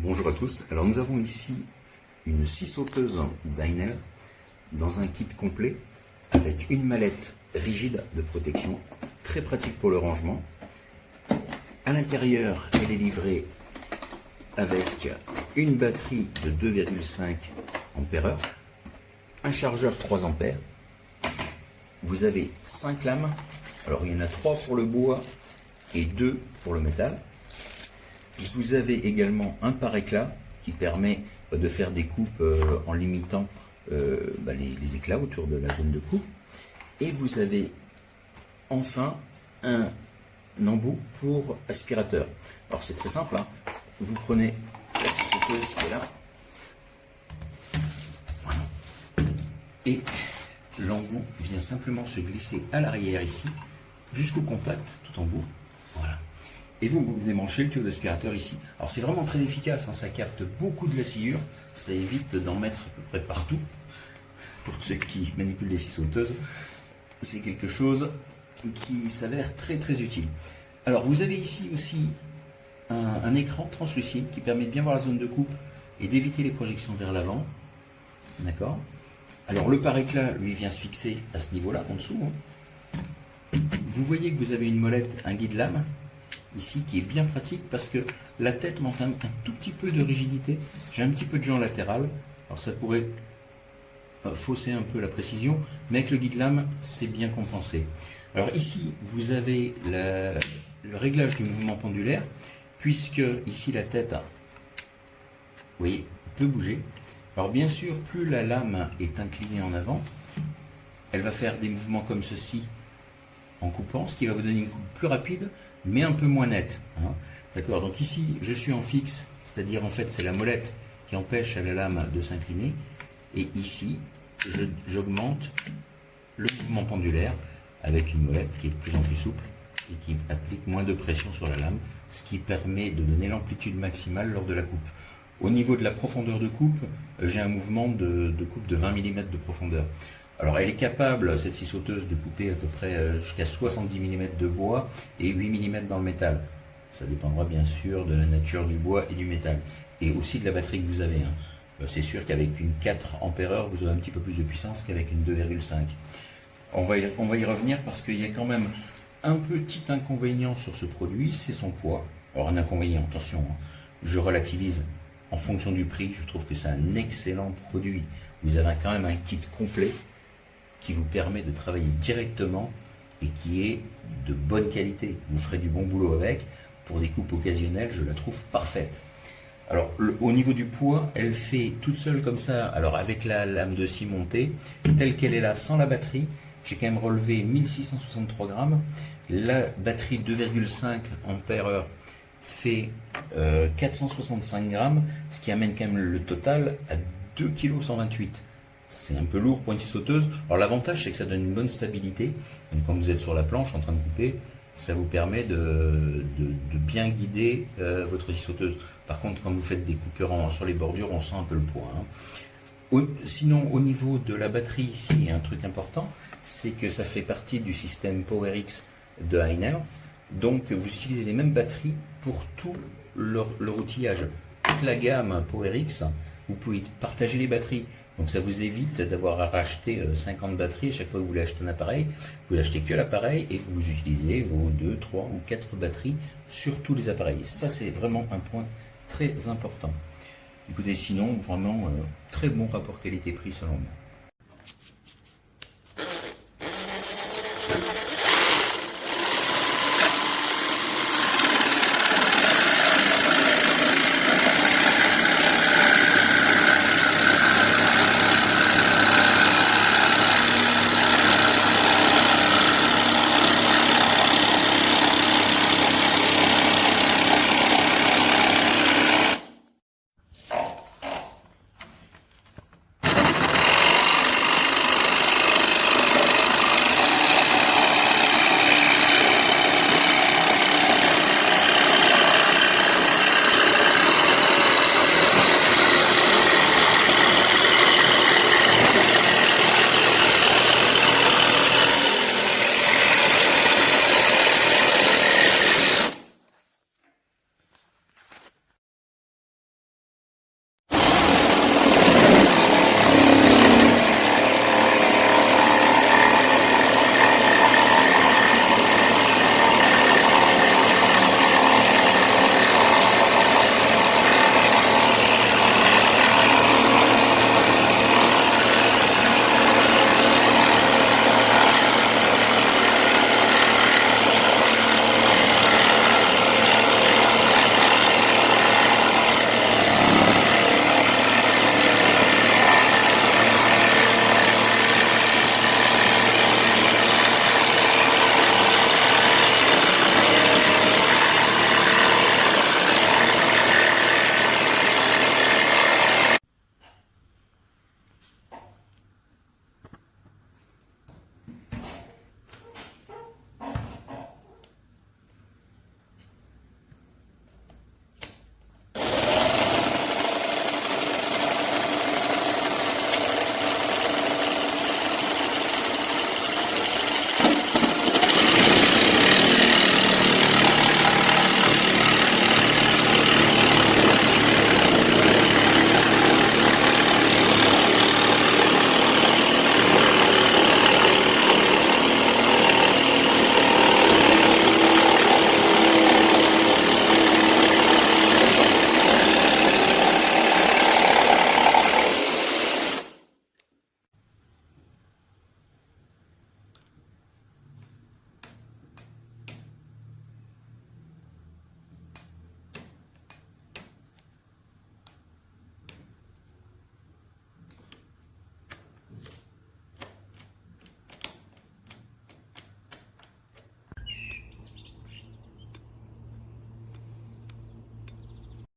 Bonjour à tous, alors nous avons ici une scie sauteuse d'Heinel dans un kit complet avec une mallette rigide de protection, très pratique pour le rangement. À l'intérieur, elle est livrée avec une batterie de 2,5 ampères, un chargeur 3 ampères. Vous avez 5 lames, alors il y en a 3 pour le bois et 2 pour le métal. Vous avez également un pare-éclat qui permet de faire des coupes en limitant les éclats autour de la zone de coupe. Et vous avez enfin un embout pour aspirateur. Alors c'est très simple, hein. Vous prenez la scie sauteuse qui est là, voilà. Et l'embout vient simplement se glisser à l'arrière ici, jusqu'au contact, tout en bout. Voilà. Et vous démanchez le tuyau d'aspirateur ici. Alors c'est vraiment très efficace, hein, ça capte beaucoup de la sciure, ça évite d'en mettre à peu près partout. Pour ceux qui manipulent les scies sauteuses, c'est quelque chose qui s'avère très très utile. Alors vous avez ici aussi un écran translucide qui permet de bien voir la zone de coupe et d'éviter les projections vers l'avant. D'accord. Alors le pare-éclat, lui, vient se fixer à ce niveau-là, en dessous. Vous voyez que vous avez une molette, un guide lame, ici, qui est bien pratique parce que la tête manque un tout petit peu de rigidité. J'ai un petit peu de jambes latérales, alors ça pourrait fausser un peu la précision, mais avec le guide lame, c'est bien compensé. Alors ici, vous avez le réglage du mouvement pendulaire, puisque ici la tête, vous voyez, peut bouger. Alors bien sûr, plus la lame est inclinée en avant, elle va faire des mouvements comme ceci en coupant, ce qui va vous donner une coupe plus rapide, mais un peu moins nette. Hein. D'accord, donc ici, je suis en fixe, c'est-à-dire en fait c'est la molette qui empêche à la lame de s'incliner, et ici, j'augmente le mouvement pendulaire avec une molette qui est de plus en plus souple et qui applique moins de pression sur la lame, ce qui permet de donner l'amplitude maximale lors de la coupe. Au niveau de la profondeur de coupe, j'ai un mouvement de coupe de 20 mm de profondeur. Alors elle est capable, cette scie sauteuse, de couper à peu près jusqu'à 70 mm de bois et 8 mm dans le métal. Ça dépendra bien sûr de la nature du bois et du métal. Et aussi de la batterie que vous avez. Hein. C'est sûr qu'avec une 4 ampères, vous aurez un petit peu plus de puissance qu'avec une 2,5. On va y revenir parce qu'il y a quand même un petit inconvénient sur ce produit, c'est son poids. Alors un inconvénient, attention, hein, je relativise en fonction du prix, je trouve que c'est un excellent produit. Vous avez quand même un kit complet qui vous permet de travailler directement et qui est de bonne qualité. Vous ferez du bon boulot avec. Pour des coupes occasionnelles, je la trouve parfaite. Alors, au niveau du poids, elle fait toute seule comme ça, alors avec la lame de scie montée, telle qu'elle est là, sans la batterie, j'ai quand même relevé 1663 grammes. La batterie 2,5 ampères fait 465 grammes, ce qui amène quand même le total à 2,128 kg. C'est un peu lourd pour une scie sauteuse. Alors l'avantage, c'est que ça donne une bonne stabilité. Donc, quand vous êtes sur la planche en train de couper, ça vous permet de bien guider votre scie sauteuse. Par contre, quand vous faites des coupures sur les bordures, on sent un peu le poids. Hein. Sinon, au niveau de la batterie, ici, il y a un truc important, c'est que ça fait partie du système PowerX de Heinel. Donc, vous utilisez les mêmes batteries pour tout leur outillage. Toute la gamme PowerX, vous pouvez partager les batteries. Donc ça vous évite d'avoir à racheter 50 batteries à chaque fois que vous voulez acheter un appareil. Vous n'achetez que l'appareil et vous utilisez vos 2, 3 ou 4 batteries sur tous les appareils. Ça, c'est vraiment un point très important. Écoutez, sinon, vraiment, très bon rapport qualité-prix selon moi.